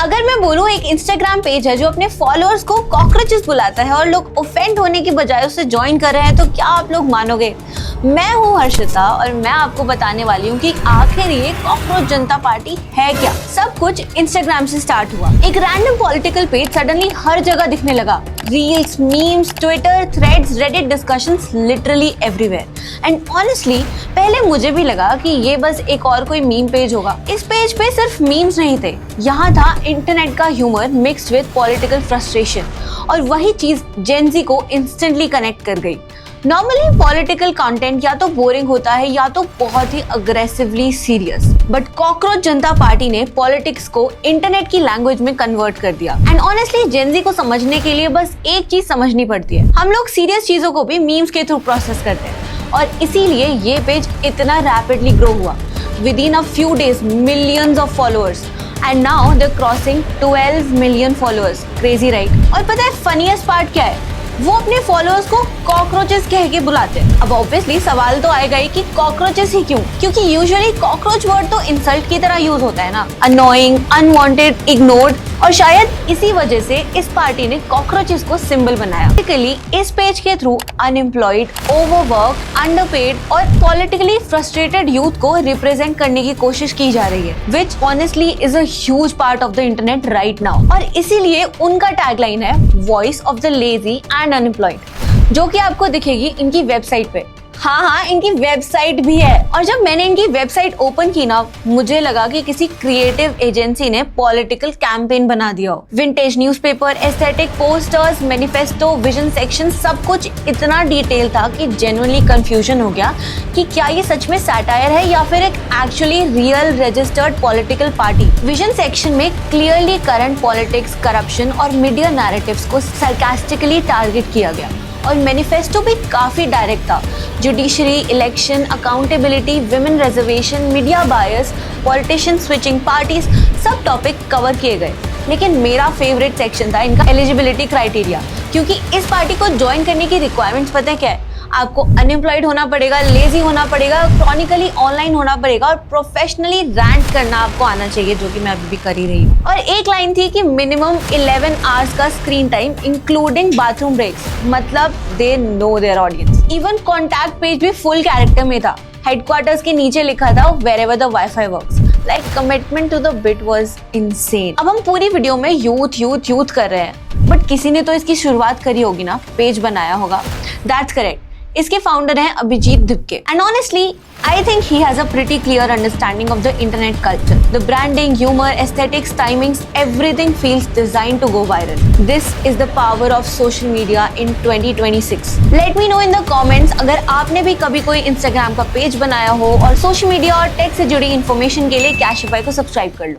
अगर मैं बोलूँ एक इंस्टाग्राम पेज है जो अपने फॉलोअर्स को कॉकरोचेस बुलाता है और लोग ऑफेंड होने की बजाय उसे ज्वाइन कर रहे हैं, तो क्या आप लोग मानोगे? मैं हूँ हर्षिता और मैं आपको बताने वाली हूँ कि आखिर ये कॉकरोच जनता पार्टी है क्या। सब कुछ इंस्टाग्राम से स्टार्ट हुआ। एक रैंडम पॉलिटिकल पेज सडनली हर जगह दिखने लगा। Reels, memes, Twitter, threads, Reddit discussions, literally everywhere. And honestly पहले मुझे भी लगा कि ये बस एक और कोई मीम पेज होगा। इस पेज पे सिर्फ मीम्स नहीं थे, यहाँ था इंटरनेट का humour mixed with political frustration, और वही चीज जेन ज़ी को इंस्टेंटली कनेक्ट कर गई। नॉर्मली पॉलिटिकल कंटेंट या तो बोरिंग होता है या तो बहुत ही aggressively serious, but cockroach Janata party ने पॉलिटिक्स को इंटरनेट की लैंग्वेज में कन्वर्ट कर दिया। एंड ऑनेस्टली जेन ज़ी को समझने के लिए बस एक चीज समझनी पड़ती है, हम लोग सीरियस चीजों को भी मीम्स के थ्रू प्रोसेस करते हैं, और इसीलिए ये पेज इतना रैपिडली ग्रो हुआ। With in a few days millions of followers, and now they crossing 12 million followers. Crazy right? और पता है फनीएस्ट पार्ट क्या है? वो अपने फॉलोअर्स को कॉकरोचेस कह के बुलाते हैं। अब ऑब्वियसली सवाल तो आएगा ही कि कॉकरोचेस ही क्यों? क्योंकि यूजुअली कॉकरोच वर्ड तो इंसल्ट की तरह यूज होता है ना, अनोइंग, अनवांटेड, इग्नोर्ड, और शायद इसी वजह से इस पार्टी ने कॉकरोचेस को सिंबल बनाया। बेसिकली इस पेज के थ्रू अनएम्प्लॉयड, ओवरवर्क, अंडरपेड और पॉलिटिकली फ्रस्ट्रेटेड यूथ को रिप्रेजेंट करने की कोशिश की जा रही है, which honestly is a huge part of the internet right now. और इसीलिए उनका टैगलाइन है voice of the lazy and unemployed, जो कि आपको दिखेगी इनकी वेबसाइट पे। हाँ, इनकी वेबसाइट भी है। और जब मैंने इनकी वेबसाइट ओपन की ना, मुझे लगा कि किसी क्रिएटिव एजेंसी ने पॉलिटिकल कैंपेन बना दिया हो। Vintage newspaper, aesthetic posters, manifesto, vision section, सब कुछ इतना डिटेल था कि जेन्युइनली कंफ्यूजन हो गया कि क्या ये सच में सैटायर है या फिर एक actually real registered political party. Vision section में क्लियरली करंट पॉलिटिक्स, करप्शन और मीडिया नैरेटिव्स को सरकास्टिकली टारगेट किया गया। और मैनिफेस्टो भी काफी डायरेक्ट था। Judiciary, election, accountability, women reservation, media bias, politician switching parties, सब टॉपिक कवर किए गए। लेकिन मेरा फेवरेट सेक्शन था इनका एलिजिबिलिटी क्राइटेरिया, क्योंकि इस पार्टी को ज्वाइन करने की रिक्वायरमेंट्स पता है क्या है? आपको अनएम्प्लॉयड होना पड़ेगा, लेजी होना पड़ेगा, क्रॉनिकली ऑनलाइन होना पड़ेगा, और प्रोफेशनली रैंट करना आपको आना चाहिए, जो कि मैं अभी भी कर ही रही हूँ। और एक लाइन थी कि मिनिमम 11 आवर्स का screen time including bathroom breaks, मतलब they know their audience. Even contact page भी फुल कैरेक्टर में था। हेडक्वार्टर्स के नीचे लिखा था wherever the Wi-Fi works. Like commitment to the bit was insane. अब हम पूरी वीडियो में यूथ कर रहे हैं, बट किसी ने तो इसकी शुरुआत करी होगी ना, पेज बनाया होगा। That's correct. इसके फाउंडर हैं Abhijit Dhipke. And honestly I think he has a pretty clear understanding of the internet culture. The branding, humour, aesthetics, timings, everything feels designed to go viral. This is the power of social media in 2026। Let me know in the comments अगर आपने भी कभी कोई Instagram का page बनाया हो, और social media और टेक से जुड़ी इन्फॉर्मेशन के लिए कैशिफाई को सब्सक्राइब कर लो।